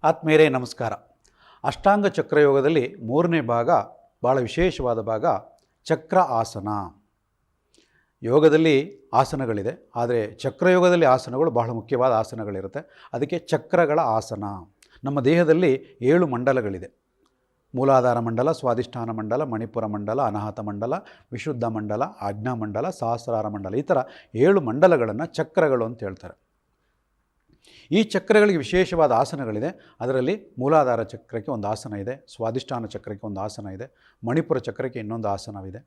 ಆತ್ಮೀಯರೇ ನಮಸ್ಕಾರ. ಅಷ್ಟಾಂಗ ಚಕ್ರಯೋಗದಲ್ಲಿ ಮೂರನೇ ಭಾಗ, ಭಾಳ ವಿಶೇಷವಾದ ಭಾಗ ಚಕ್ರ ಆಸನ. ಯೋಗದಲ್ಲಿ ಆಸನಗಳಿದೆ, ಆದರೆ ಚಕ್ರಯೋಗದಲ್ಲಿ ಆಸನಗಳು ಬಹಳ ಮುಖ್ಯವಾದ ಆಸನಗಳಿರುತ್ತೆ. ಅದಕ್ಕೆ ಚಕ್ರಗಳ ಆಸನ. ನಮ್ಮ ದೇಹದಲ್ಲಿ 7 ಮಂಡಲಗಳಿದೆ. ಮೂಲಾಧಾರ ಮಂಡಲ, ಸ್ವಾಧಿಷ್ಠಾನ ಮಂಡಲ, ಮಣಿಪುರ ಮಂಡಲ, ಅನಾಹತ ಮಂಡಲ, ವಿಶುದ್ಧ ಮಂಡಲ, ಆಜ್ಞಾ ಮಂಡಲ, ಸಹಸ್ರಾರ ಮಂಡಲ. ಈ ಥರ 7 ಮಂಡಲಗಳನ್ನು ಚಕ್ರಗಳು ಅಂತ ಹೇಳ್ತಾರೆ. ಈ ಚಕ್ರಗಳಿಗೆ ವಿಶೇಷವಾದ ಆಸನಗಳಿದೆ. ಅದರಲ್ಲಿ ಮೂಲಾಧಾರ ಚಕ್ರಕ್ಕೆ ಒಂದು ಆಸನ ಇದೆ, ಸ್ವಾಧಿಷ್ಠಾನ ಚಕ್ರಕ್ಕೆ ಒಂದು ಆಸನ ಇದೆ, ಮಣಿಪುರ ಚಕ್ರಕ್ಕೆ ಇನ್ನೊಂದು ಆಸನವಿದೆ.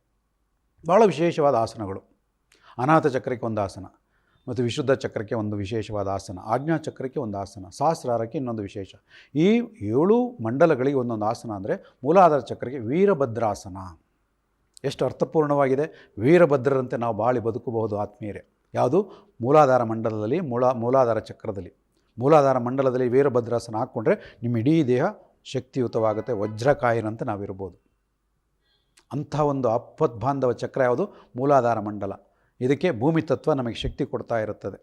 ಭಾಳ ವಿಶೇಷವಾದ ಆಸನಗಳು. ಅನಾಹತ ಚಕ್ರಕ್ಕೆ ಒಂದು ಆಸನ, ಮತ್ತು ವಿಶುದ್ಧ ಚಕ್ರಕ್ಕೆ ಒಂದು ವಿಶೇಷವಾದ ಆಸನ, ಆಜ್ಞಾ ಚಕ್ರಕ್ಕೆ ಒಂದು ಆಸನ, ಸಹಸ್ರಾರಕ್ಕೆ ಇನ್ನೊಂದು ವಿಶೇಷ. ಈ 7 ಮಂಡಲಗಳಿಗೆ ಒಂದೊಂದು ಆಸನ. ಅಂದರೆ ಮೂಲಾಧಾರ ಚಕ್ರಕ್ಕೆ ವೀರಭದ್ರಾಸನ. ಎಷ್ಟು ಅರ್ಥಪೂರ್ಣವಾಗಿದೆ. ವೀರಭದ್ರರಂತೆ ನಾವು ಬಾಳಿ ಬದುಕಬಹುದು ಆತ್ಮೀಯರೇ. ಯಾವುದು? ಮೂಲಾಧಾರ ಮಂಡಲದಲ್ಲಿ, ಮೂಲಾಧಾರ ಚಕ್ರದಲ್ಲಿ, ಮೂಲಾಧಾರ ಮಂಡಲದಲ್ಲಿ ವೀರಭದ್ರಾಸನ ಹಾಕ್ಕೊಂಡ್ರೆ ನಿಮ್ಮ ಇಡೀ ದೇಹ ಶಕ್ತಿಯುತವಾಗುತ್ತೆ, ವಜ್ರಕಾಯನಂತೆ ನಾವಿರ್ಬೋದು. ಅಂಥ ಒಂದು ಅಪ್ಪದ್ಬಾಂಧವ ಚಕ್ರ ಯಾವುದು? ಮೂಲಾಧಾರ ಮಂಡಲ. ಇದಕ್ಕೆ ಭೂಮಿ ತತ್ವ ನಮಗೆ ಶಕ್ತಿ ಕೊಡ್ತಾ ಇರುತ್ತದೆ.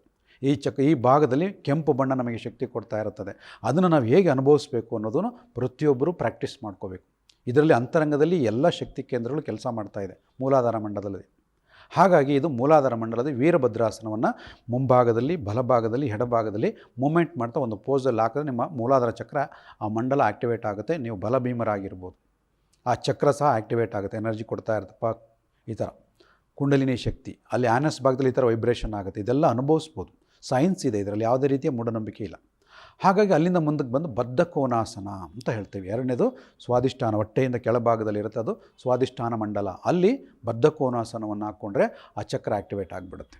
ಈ ಭಾಗದಲ್ಲಿ ಕೆಂಪು ಬಣ್ಣ ನಮಗೆ ಶಕ್ತಿ ಕೊಡ್ತಾ ಇರುತ್ತದೆ. ಅದನ್ನು ನಾವು ಹೇಗೆ ಅನುಭವಿಸಬೇಕು ಅನ್ನೋದನ್ನು ಪ್ರತಿಯೊಬ್ಬರೂ ಪ್ರಾಕ್ಟೀಸ್ ಮಾಡ್ಕೋಬೇಕು. ಇದರಲ್ಲಿ ಅಂತರಂಗದಲ್ಲಿ ಎಲ್ಲ ಶಕ್ತಿ ಕೇಂದ್ರಗಳು ಕೆಲಸ ಮಾಡ್ತಾಯಿದೆ ಮೂಲಾಧಾರ ಮಂಡಲದಲ್ಲಿ. ಹಾಗಾಗಿ ಇದು ಮೂಲಾಧಾರ ಮಂಡಲದ ವೀರಭದ್ರಾಸನವನ್ನು ಮುಂಭಾಗದಲ್ಲಿ, ಬಲಭಾಗದಲ್ಲಿ, ಎಡಭಾಗದಲ್ಲಿ ಮೂಮೆಂಟ್ ಮಾಡ್ತಾ ಒಂದು ಪೋಸಲ್ಲಿ ಹಾಕಿದ್ರೆ ನಿಮ್ಮ ಮೂಲಾಧಾರ ಚಕ್ರ, ಆ ಮಂಡಲ ಆ್ಯಕ್ಟಿವೇಟ್ ಆಗುತ್ತೆ. ನೀವು ಬಲಭೀಮರಾಗಿರ್ಬೋದು. ಆ ಚಕ್ರ ಸಹ ಆ್ಯಕ್ಟಿವೇಟ್ ಆಗುತ್ತೆ, ಎನರ್ಜಿ ಕೊಡ್ತಾ ಇರ್ತಪ್ಪ. ಈ ಥರ ಕುಂಡಲಿನಿ ಶಕ್ತಿ ಅಲ್ಲಿ ಆನಸ್ ಭಾಗದಲ್ಲಿ ಈ ಥರ ವೈಬ್ರೇಷನ್ ಆಗುತ್ತೆ. ಇದೆಲ್ಲ ಅನುಭವಿಸ್ಬೋದು. ಸೈನ್ಸ್ ಇದೆ ಇದರಲ್ಲಿ, ಯಾವುದೇ ರೀತಿಯ ಮೂಢನಂಬಿಕೆ ಇಲ್ಲ. ಹಾಗಾಗಿ ಅಲ್ಲಿಂದ ಮುಂದಕ್ಕೆ ಬಂದು ಬದ್ಧಕೋನಾಸನ ಅಂತ ಹೇಳ್ತೀವಿ. ಎರಡನೇದು ಸ್ವಾಧಿಷ್ಠಾನ, ಹೊಟ್ಟೆಯಿಂದ ಕೆಳಭಾಗದಲ್ಲಿ ಇರುತ್ತೆ, ಅದು ಸ್ವಾಧಿಷ್ಠಾನ ಮಂಡಲ. ಅಲ್ಲಿ ಬದ್ಧಕೋನಾಸನವನ್ನು ಹಾಕ್ಕೊಂಡ್ರೆ ಆ ಚಕ್ರ ಆ್ಯಕ್ಟಿವೇಟ್ ಆಗಿಬಿಡುತ್ತೆ.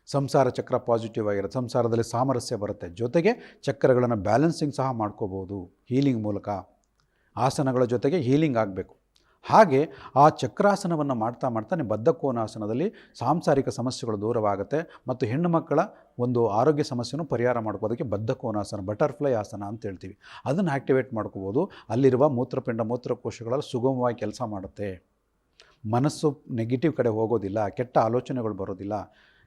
ಸಂಸಾರ ಚಕ್ರ ಪಾಸಿಟಿವ್ ಆಗಿರುತ್ತೆ, ಸಂಸಾರದಲ್ಲಿ ಸಾಮರಸ್ಯ ಬರುತ್ತೆ. ಜೊತೆಗೆ ಚಕ್ರಗಳನ್ನು ಬ್ಯಾಲೆನ್ಸಿಂಗ್ ಸಹ ಮಾಡ್ಕೋಬೋದು ಹೀಲಿಂಗ್ ಮೂಲಕ. ಆಸನಗಳ ಜೊತೆಗೆ ಹೀಲಿಂಗ್ ಆಗಬೇಕು. ಹಾಗೆ ಆ ಚಕ್ರಾಸನವನ್ನು ಮಾಡ್ತಾ ಮಾಡ್ತಾ ನೀವು ಬದ್ಧಕೋನಾಸನದಲ್ಲಿ ಸಾಂಸಾರಿಕ ಸಮಸ್ಯೆಗಳು ದೂರವಾಗುತ್ತೆ. ಮತ್ತು ಹೆಣ್ಣು ಮಕ್ಕಳ ಒಂದು ಆರೋಗ್ಯ ಸಮಸ್ಯೆನೂ ಪರಿಹಾರ ಮಾಡ್ಕೋದಕ್ಕೆ ಬದ್ಧಕೋನಾಸನ, ಬಟರ್ಫ್ಲೈ ಆಸನ ಅಂತ ಹೇಳ್ತೀವಿ. ಅದನ್ನು ಆ್ಯಕ್ಟಿವೇಟ್ ಮಾಡ್ಕೋಬೋದು. ಅಲ್ಲಿರುವ ಮೂತ್ರಪಿಂಡ, ಮೂತ್ರಕೋಶಗಳಲ್ಲಿ ಸುಗಮವಾಗಿ ಕೆಲಸ ಮಾಡುತ್ತೆ. ಮನಸ್ಸು ನೆಗೆಟಿವ್ ಕಡೆ ಹೋಗೋದಿಲ್ಲ, ಕೆಟ್ಟ ಆಲೋಚನೆಗಳು ಬರೋದಿಲ್ಲ,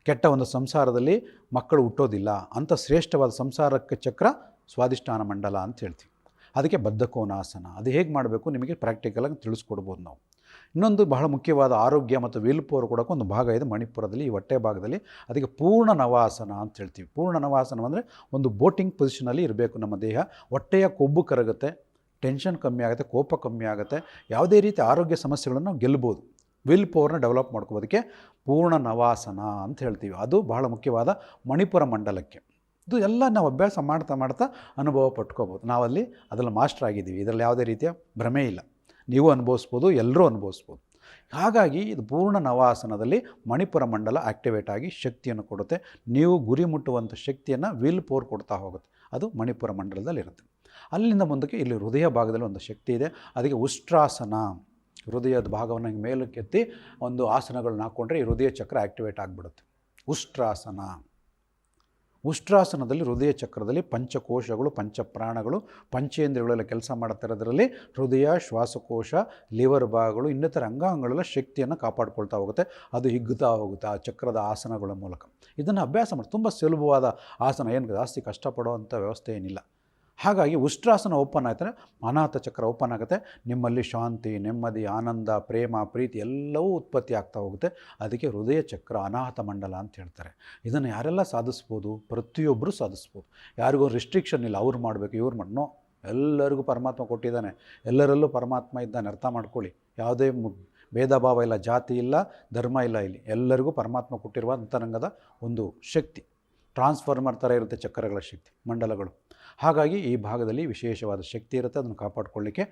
ಕೆಟ್ಟ ಒಂದು ಸಂಸಾರದಲ್ಲಿ ಮಕ್ಕಳು ಹುಟ್ಟೋದಿಲ್ಲ. ಅಂಥ ಶ್ರೇಷ್ಠವಾದ ಸಂಸಾರಕ್ಕೆ ಚಕ್ರ ಸ್ವಾಧಿಷ್ಠಾನ ಮಂಡಲ ಅಂತ ಹೇಳ್ತೀವಿ. ಅದಕ್ಕೆ ಬದ್ಧಕೋನಾಸನ. ಅದು ಹೇಗೆ ಮಾಡಬೇಕು ನಿಮಗೆ ಪ್ರಾಕ್ಟಿಕಲಾಗಿ ತಿಳಿಸ್ಕೊಡ್ಬೋದು ನಾವು. ಇನ್ನೊಂದು ಬಹಳ ಮುಖ್ಯವಾದ ಆರೋಗ್ಯ ಮತ್ತು ವಿಲ್ ಪವರ್ ಕೊಡೋಕ್ಕೆ ಒಂದು ಭಾಗ ಇದೆ ಮಣಿಪುರದಲ್ಲಿ, ಈ ಹೊಟ್ಟೆ ಭಾಗದಲ್ಲಿ. ಅದಕ್ಕೆ ಪೂರ್ಣ ನವಾಸನ ಅಂತ ಹೇಳ್ತೀವಿ. ಪೂರ್ಣ ನವಾಸನ ಅಂದರೆ ಒಂದು ಬೋಟಿಂಗ್ ಪೊಸಿಷನಲ್ಲಿ ಇರಬೇಕು ನಮ್ಮ ದೇಹ. ಹೊಟ್ಟೆಯ ಕೊಬ್ಬು ಕರಗುತ್ತೆ, ಟೆನ್ಷನ್ ಕಮ್ಮಿ ಆಗುತ್ತೆ, ಕೋಪ ಕಮ್ಮಿ ಆಗುತ್ತೆ. ಯಾವುದೇ ರೀತಿ ಆರೋಗ್ಯ ಸಮಸ್ಯೆಗಳನ್ನು ನಾವು ಗೆಲ್ಬೋದು. ವಿಲ್ ಪವರ್ನ ಡೆವಲಪ್ ಮಾಡ್ಕೋಬೋದಕ್ಕೆ ಪೂರ್ಣ ನವಾಸನ ಅಂತ ಹೇಳ್ತೀವಿ. ಅದು ಬಹಳ ಮುಖ್ಯವಾದ ಮಣಿಪುರ ಮಂಡಲಕ್ಕೆ. ಇದು ಎಲ್ಲ ನಾವು ಅಭ್ಯಾಸ ಮಾಡ್ತಾ ಮಾಡ್ತಾ ಅನುಭವ ಪಟ್ಕೋಬೋದು. ನಾವಲ್ಲಿ ಅದರಲ್ಲಿ ಮಾಸ್ಟರ್ ಆಗಿದ್ದೀವಿ. ಇದರಲ್ಲಿ ಯಾವುದೇ ರೀತಿಯ ಭ್ರಮೆ ಇಲ್ಲ. ನೀವು ಅನುಭವಿಸ್ಬೋದು, ಎಲ್ಲರೂ ಅನುಭವಿಸ್ಬೋದು. ಹಾಗಾಗಿ ಇದು ಪೂರ್ಣ ನವಾಸನದಲ್ಲಿ ಮಣಿಪುರ ಮಂಡಲ ಆ್ಯಕ್ಟಿವೇಟ್ ಆಗಿ ಶಕ್ತಿಯನ್ನು ಕೊಡುತ್ತೆ. ನೀವು ಗುರಿ ಮುಟ್ಟುವಂಥ ಶಕ್ತಿಯನ್ನು ವಿಲ್ ಪವರ್ ಕೊಡ್ತಾ ಹೋಗುತ್ತೆ. ಅದು ಮಣಿಪುರ ಮಂಡಲದಲ್ಲಿರುತ್ತೆ. ಅಲ್ಲಿಂದ ಮುಂದಕ್ಕೆ ಇಲ್ಲಿ ಹೃದಯ ಭಾಗದಲ್ಲಿ ಒಂದು ಶಕ್ತಿ ಇದೆ. ಅದಕ್ಕೆ ಉಷ್ಟ್ರಾಸನ. ಹೃದಯದ ಭಾಗವನ್ನು ಮೇಲಕ್ಕೆತ್ತಿ ಒಂದು ಆಸನಗಳನ್ನ ಹಾಕ್ಕೊಂಡ್ರೆ ಈ ಹೃದಯ ಚಕ್ರ ಆ್ಯಕ್ಟಿವೇಟ್ ಆಗಿಬಿಡುತ್ತೆ. ಉಷ್ಟ್ರಾಸನ. ಉಷ್ಟ್ರಾಸನದಲ್ಲಿ ಹೃದಯ ಚಕ್ರದಲ್ಲಿ ಪಂಚಕೋಶಗಳು, ಪಂಚಪ್ರಾಣಗಳು, ಪಂಚೇಂದ್ರಿಯಗಳೆಲ್ಲ ಕೆಲಸ ಮಾಡುತ್ತಿರೋದ್ರಲ್ಲಿ ಹೃದಯ, ಶ್ವಾಸಕೋಶ, ಲಿವರ್ ಭಾಗಗಳು, ಇನ್ನಿತರ ಅಂಗಾಂಗಗಳೆಲ್ಲ ಶಕ್ತಿಯನ್ನು ಕಾಪಾಡ್ಕೊಳ್ತಾ ಹೋಗುತ್ತೆ. ಅದು ಹಿಗ್ಗುತ್ತಾ ಹೋಗುತ್ತೆ ಆ ಚಕ್ರದ ಆಸನಗಳ ಮೂಲಕ. ಇದನ್ನು ಅಭ್ಯಾಸ ಮಾಡಿ. ತುಂಬ ಸುಲಭವಾದ ಆಸನ, ಏನು ಜಾಸ್ತಿ ಕಷ್ಟಪಡೋವಂಥ ವ್ಯವಸ್ಥೆ ಏನಿಲ್ಲ. ಹಾಗಾಗಿ ಉಷ್ಟ್ರಾಸನ ಓಪನ್ ಆಯ್ತಾರೆ, ಅನಾಹತ ಚಕ್ರ ಓಪನ್ ಆಗುತ್ತೆ. ನಿಮ್ಮಲ್ಲಿ ಶಾಂತಿ, ನೆಮ್ಮದಿ, ಆನಂದ, ಪ್ರೇಮ, ಪ್ರೀತಿ ಎಲ್ಲವೂ ಉತ್ಪತ್ತಿ ಆಗ್ತಾ ಹೋಗುತ್ತೆ. ಅದಕ್ಕೆ ಹೃದಯ ಚಕ್ರ ಅನಾಹತ ಮಂಡಲ ಅಂತ ಹೇಳ್ತಾರೆ. ಇದನ್ನು ಯಾರೆಲ್ಲ ಸಾಧಿಸ್ಬೋದು? ಪ್ರತಿಯೊಬ್ಬರೂ ಸಾಧಿಸ್ಬೋದು. ಯಾರಿಗೂ ರಿಸ್ಟ್ರಿಕ್ಷನ್ ಇಲ್ಲ, ಅವ್ರು ಮಾಡಬೇಕು, ಇವ್ರು ನೋ. ಎಲ್ಲರಿಗೂ ಪರಮಾತ್ಮ ಕೊಟ್ಟಿದ್ದಾನೆ. ಎಲ್ಲರಲ್ಲೂ ಪರಮಾತ್ಮ ಇದ್ದಾನೆ, ಅರ್ಥ ಮಾಡ್ಕೊಳ್ಳಿ. ಯಾವುದೇ ಭೇದ ಭಾವ ಇಲ್ಲ, ಜಾತಿ ಇಲ್ಲ, ಧರ್ಮ ಇಲ್ಲ. ಇಲ್ಲಿ ಎಲ್ಲರಿಗೂ ಪರಮಾತ್ಮ ಕೊಟ್ಟಿರುವ ಅಂತರಂಗದ ಒಂದು ಶಕ್ತಿ. ಟ್ರಾನ್ಸ್ಫಾರ್ಮರ್ ಥರ ಇರುತ್ತೆ ಚಕ್ರಗಳ ಶಕ್ತಿ, ಮಂಡಲಗಳು. ಹಾಗಾಗಿ ಈ ಭಾಗದಲ್ಲಿ ವಿಶೇಷವಾದ ಶಕ್ತಿ ಇರುತ್ತೆ. ಅದನ್ನು ಕಾಪಾಡಿಕೊಳ್ಳಿಕ್ಕೆ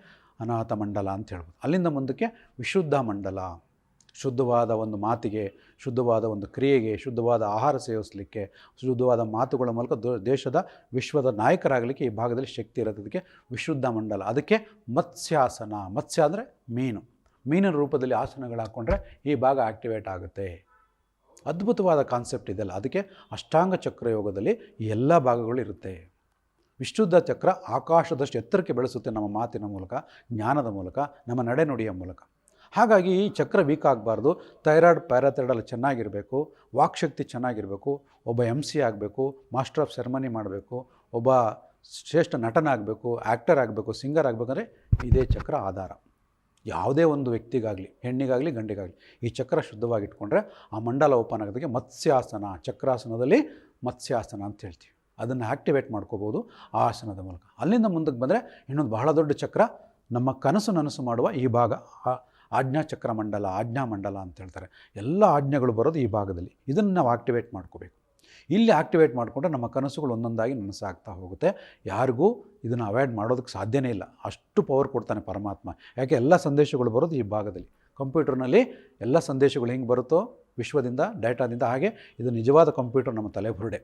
ಅನಾಹತ ಮಂಡಲ ಅಂತ ಹೇಳ್ಬೋದು. ಅಲ್ಲಿಂದ ಮುಂದಕ್ಕೆ ವಿಶುದ್ಧ ಮಂಡಲ. ಶುದ್ಧವಾದ ಒಂದು ಮಾತಿಗೆ, ಶುದ್ಧವಾದ ಒಂದು ಕ್ರಿಯೆಗೆ, ಶುದ್ಧವಾದ ಆಹಾರ ಸೇವಿಸಲಿಕ್ಕೆ, ಶುದ್ಧವಾದ ಮಾತುಗಳ ಮೂಲಕ ದೇಶದ, ವಿಶ್ವದ ನಾಯಕರಾಗಲಿಕ್ಕೆ ಈ ಭಾಗದಲ್ಲಿ ಶಕ್ತಿ ಇರುತ್ತೆ. ಅದಕ್ಕೆ ವಿಶುದ್ಧ ಮಂಡಲ. ಅದಕ್ಕೆ ಮತ್ಸ್ಯಾಸನ. ಮತ್ಸ್ಯ ಅಂದರೆ ಮೀನು. ಮೀನಿನ ರೂಪದಲ್ಲಿ ಆಸನಗಳು ಹಾಕ್ಕೊಂಡ್ರೆ ಈ ಭಾಗ ಆ್ಯಕ್ಟಿವೇಟ್ ಆಗುತ್ತೆ. ಅದ್ಭುತವಾದ ಕಾನ್ಸೆಪ್ಟ್ ಇದೆಲ್ಲ. ಅದಕ್ಕೆ ಅಷ್ಟಾಂಗ ಚಕ್ರ ಯೋಗದಲ್ಲಿ ಈ ಎಲ್ಲ ಭಾಗಗಳು ಇರುತ್ತೆ. ವಿಶುದ್ಧ ಚಕ್ರ ಆಕಾಶದಷ್ಟು ಎತ್ತರಕ್ಕೆ ಬೆಳೆಸುತ್ತೆ ನಮ್ಮ ಮಾತಿನ ಮೂಲಕ, ಜ್ಞಾನದ ಮೂಲಕ, ನಮ್ಮ ನಡೆನುಡಿಯ ಮೂಲಕ. ಹಾಗಾಗಿ ಈ ಚಕ್ರ ವೀಕ್ ಆಗಬಾರ್ದು. ಥೈರಾಯ್ಡ್, ಪ್ಯಾರಾಥೈರಾಯ್ಡ್ ಚೆನ್ನಾಗಿರಬೇಕು, ವಾಕ್ಶಕ್ತಿ ಚೆನ್ನಾಗಿರಬೇಕು, ಒಬ್ಬ MC ಆಗಬೇಕು, ಮಾಸ್ಟರ್ ಆಫ್ ಸೆರೆಮನಿ ಮಾಡಬೇಕು, ಒಬ್ಬ ಶ್ರೇಷ್ಠ ನಟನಾಗಬೇಕು, ಆ್ಯಕ್ಟರ್ ಆಗಬೇಕು, ಸಿಂಗರ್ ಆಗಬೇಕಂದ್ರೆ ಇದೇ ಚಕ್ರ ಆಧಾರ. ಯಾವುದೇ ಒಂದು ವ್ಯಕ್ತಿಗಾಗಲಿ, ಹೆಣ್ಣಿಗಾಗಲಿ ಗಂಡಿಗಾಗಲಿ ಈ ಚಕ್ರ ಶುದ್ಧವಾಗಿಟ್ಕೊಂಡ್ರೆ ಆ ಮಂಡಲ ಓಪನ್ ಆಗೋದಕ್ಕೆ ಮತ್ಸ್ಯಾಸನ, ಚಕ್ರಾಸನದಲ್ಲಿ ಮತ್ಸ್ಯಾಸನ ಅಂತ ಹೇಳ್ತೀವಿ. ಅದನ್ನು ಆ್ಯಕ್ಟಿವೇಟ್ ಮಾಡ್ಕೋಬೋದು ಆ ಆಸನದ ಮೂಲಕ. ಅಲ್ಲಿಂದ ಮುಂದಕ್ಕೆ ಬಂದರೆ ಇನ್ನೊಂದು ಬಹಳ ದೊಡ್ಡ ಚಕ್ರ, ನಮ್ಮ ಕನಸು ನನಸು ಮಾಡುವ ಈ ಭಾಗ, ಆಜ್ಞಾಚಕ್ರ ಮಂಡಲ, ಆಜ್ಞಾ ಮಂಡಲ ಅಂತ ಹೇಳ್ತಾರೆ. ಎಲ್ಲ ಆಜ್ಞೆಗಳು ಬರೋದು ಈ ಭಾಗದಲ್ಲಿ. ಇದನ್ನು ನಾವು ಆಕ್ಟಿವೇಟ್ ಮಾಡ್ಕೋಬೇಕು. ಇಲ್ಲಿ ಆಕ್ಟಿವೇಟ್ ಮಾಡಿಕೊಂಡ್ರೆ ನಮ್ಮ ಕನಸುಗಳು ಒಂದೊಂದಾಗಿ ನನಸಾಗ್ತಾ ಹೋಗುತ್ತೆ. ಯಾರಿಗೂ ಇದನ್ನು ಅವಾಯ್ಡ್ ಮಾಡೋದಕ್ಕೆ ಸಾಧ್ಯನೇ ಇಲ್ಲ, ಅಷ್ಟು ಪವರ್ ಕೊಡ್ತಾನೆ ಪರಮಾತ್ಮ. ಯಾಕೆ ಎಲ್ಲ ಸಂದೇಶಗಳು ಬರೋದು ಈ ಭಾಗದಲ್ಲಿ. ಕಂಪ್ಯೂಟರ್ನಲ್ಲಿ ಎಲ್ಲ ಸಂದೇಶಗಳು ಹೆಂಗೆ ಬರುತ್ತೋ ವಿಶ್ವದಿಂದ, ಡೇಟಾದಿಂದ, ಹಾಗೆ ಇದು ನಿಜವಾದ ಕಂಪ್ಯೂಟರ್ ನಮ್ಮ ತಲೆ ಬುರುಡೆ.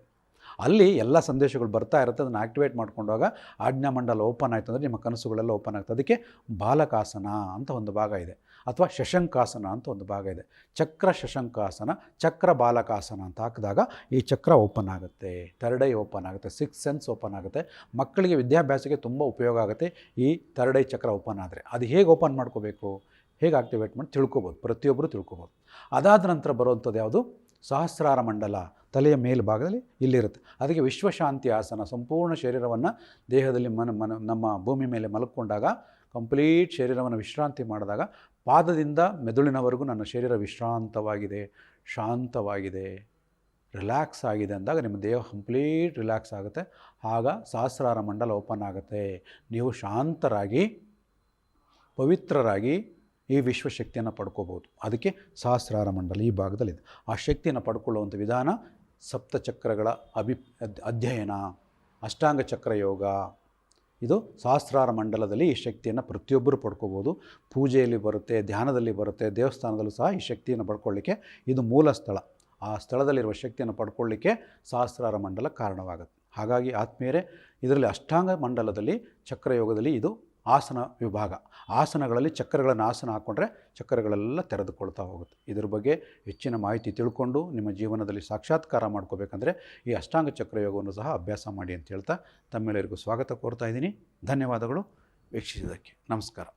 ಅಲ್ಲಿ ಎಲ್ಲ ಸಂದೇಶಗಳು ಬರ್ತಾ ಇರುತ್ತೆ. ಅದನ್ನು ಆಕ್ಟಿವೇಟ್ ಮಾಡ್ಕೊಂಡಾಗ ಆಜ್ಞಾ ಮಂಡಲ ಓಪನ್ ಆಯಿತು ಅಂದರೆ ನಿಮ್ಮ ಕನಸುಗಳೆಲ್ಲ ಓಪನ್ ಆಗ್ತದೆ. ಅದಕ್ಕೆ ಬಾಲಕಾಸನ ಅಂತ ಒಂದು ಭಾಗ ಇದೆ, ಅಥವಾ ಶಶಂಕಾಸನ ಅಂತ ಒಂದು ಭಾಗ ಇದೆ. ಚಕ್ರ ಶಶಂಕಾಸನ, ಚಕ್ರ ಬಾಲಕಾಸನ ಅಂತ ಹಾಕಿದಾಗ ಈ ಚಕ್ರ ಓಪನ್ ಆಗುತ್ತೆ, ಥರ್ಡ್ ಐ ಓಪನ್ ಆಗುತ್ತೆ, ಸಿಕ್ಸ್ ಸೆನ್ಸ್ ಓಪನ್ ಆಗುತ್ತೆ. ಮಕ್ಕಳಿಗೆ ವಿದ್ಯಾಭ್ಯಾಸಕ್ಕೆ ತುಂಬ ಉಪಯೋಗ ಆಗುತ್ತೆ ಈ ಥರ್ಡ್ ಐ ಚಕ್ರ ಓಪನ್ ಆದರೆ. ಅದು ಹೇಗೆ ಓಪನ್ ಮಾಡ್ಕೋಬೇಕು, ಹೇಗೆ ಆಕ್ಟಿವೇಟ್ ಮಾಡಿ ತಿಳ್ಕೊಬೋದು, ಪ್ರತಿಯೊಬ್ಬರು ತಿಳ್ಕೊಬೋದು. ಅದಾದ ನಂತರ ಬರುವಂಥದ್ದು ಯಾವುದು, ಸಹಸ್ರಾರ ಮಂಡಲ, ತಲೆಯ ಮೇಲ್ಭಾಗದಲ್ಲಿ ಇಲ್ಲಿರುತ್ತೆ. ಅದಕ್ಕೆ ವಿಶ್ವಶಾಂತಿ ಆಸನ. ಸಂಪೂರ್ಣ ಶರೀರವನ್ನು ದೇಹದಲ್ಲಿ ನಮ್ಮ ಭೂಮಿ ಮೇಲೆ ಮಲಕ್ಕೊಂಡಾಗ ಕಂಪ್ಲೀಟ್ ಶರೀರವನ್ನು ವಿಶ್ರಾಂತಿ ಮಾಡಿದಾಗ ಪಾದದಿಂದ ಮೆದುಳಿನವರೆಗೂ ನನ್ನ ಶರೀರ ವಿಶ್ರಾಂತವಾಗಿದೆ, ಶಾಂತವಾಗಿದೆ, ರಿಲ್ಯಾಕ್ಸ್ ಆಗಿದೆ ಅಂದಾಗ ನಿಮ್ಮ ದೇಹ ಕಂಪ್ಲೀಟ್ ರಿಲ್ಯಾಕ್ಸ್ ಆಗುತ್ತೆ. ಆಗ ಸಹಸ್ರಾರ ಮಂಡಲ ಓಪನ್ ಆಗುತ್ತೆ. ನೀವು ಶಾಂತರಾಗಿ, ಪವಿತ್ರರಾಗಿ ಈ ವಿಶ್ವಶಕ್ತಿಯನ್ನು ಪಡ್ಕೋಬೋದು. ಅದಕ್ಕೆ ಸಹಸ್ರಾರ ಮಂಡಲ ಈ ಭಾಗದಲ್ಲಿದೆ. ಆ ಶಕ್ತಿಯನ್ನು ಪಡ್ಕೊಳ್ಳುವಂಥ ವಿಧಾನ ಸಪ್ತಚಕ್ರಗಳ ಅಧ್ಯಯನ, ಅಷ್ಟಾಂಗ ಚಕ್ರ ಯೋಗ. ಇದು ಸಹಸ್ರಾರ ಮಂಡಲದಲ್ಲಿ ಈ ಶಕ್ತಿಯನ್ನು ಪ್ರತಿಯೊಬ್ಬರು ಪಡ್ಕೋಬೋದು. ಪೂಜೆಯಲ್ಲಿ ಬರುತ್ತೆ, ಧ್ಯಾನದಲ್ಲಿ ಬರುತ್ತೆ, ದೇವಸ್ಥಾನದಲ್ಲೂ ಸಹ ಈ ಶಕ್ತಿಯನ್ನು ಪಡ್ಕೊಳ್ಳಿಕ್ಕೆ ಇದು ಮೂಲ ಸ್ಥಳ. ಆ ಸ್ಥಳದಲ್ಲಿರುವ ಶಕ್ತಿಯನ್ನು ಪಡ್ಕೊಳ್ಳಿಕ್ಕೆ ಸಹಸ್ರಾರ ಮಂಡಲ ಕಾರಣವಾಗುತ್ತೆ. ಹಾಗಾಗಿ ಆತ್ಮೀಯರೇ, ಇದರಲ್ಲಿ ಅಷ್ಟಾಂಗ ಮಂಡಲದಲ್ಲಿ ಚಕ್ರಯೋಗದಲ್ಲಿ ಇದು ಆಸನ ವಿಭಾಗ. ಆಸನಗಳಲ್ಲಿ ಚಕ್ರಗಳನ್ನು ಆಸನ ಹಾಕ್ಕೊಂಡ್ರೆ ಚಕ್ರಗಳೆಲ್ಲ ತೆರೆದುಕೊಳ್ತಾ ಹೋಗುತ್ತೆ. ಇದ್ರ ಬಗ್ಗೆ ಹೆಚ್ಚಿನ ಮಾಹಿತಿ ತಿಳ್ಕೊಂಡು ನಿಮ್ಮ ಜೀವನದಲ್ಲಿ ಸಾಕ್ಷಾತ್ಕಾರ ಮಾಡ್ಕೋಬೇಕಂದ್ರೆ ಈ ಅಷ್ಟಾಂಗ ಚಕ್ರಯೋಗವನ್ನು ಸಹ ಅಭ್ಯಾಸ ಮಾಡಿ ಅಂತ ಹೇಳ್ತಾ ತಮ್ಮೆಲ್ಲರಿಗೂ ಸ್ವಾಗತ ಕೋರ್ತಾ ಇದ್ದೀನಿ. ಧನ್ಯವಾದಗಳು ವೀಕ್ಷಿಸಿದ್ದಕ್ಕೆ. ನಮಸ್ಕಾರ.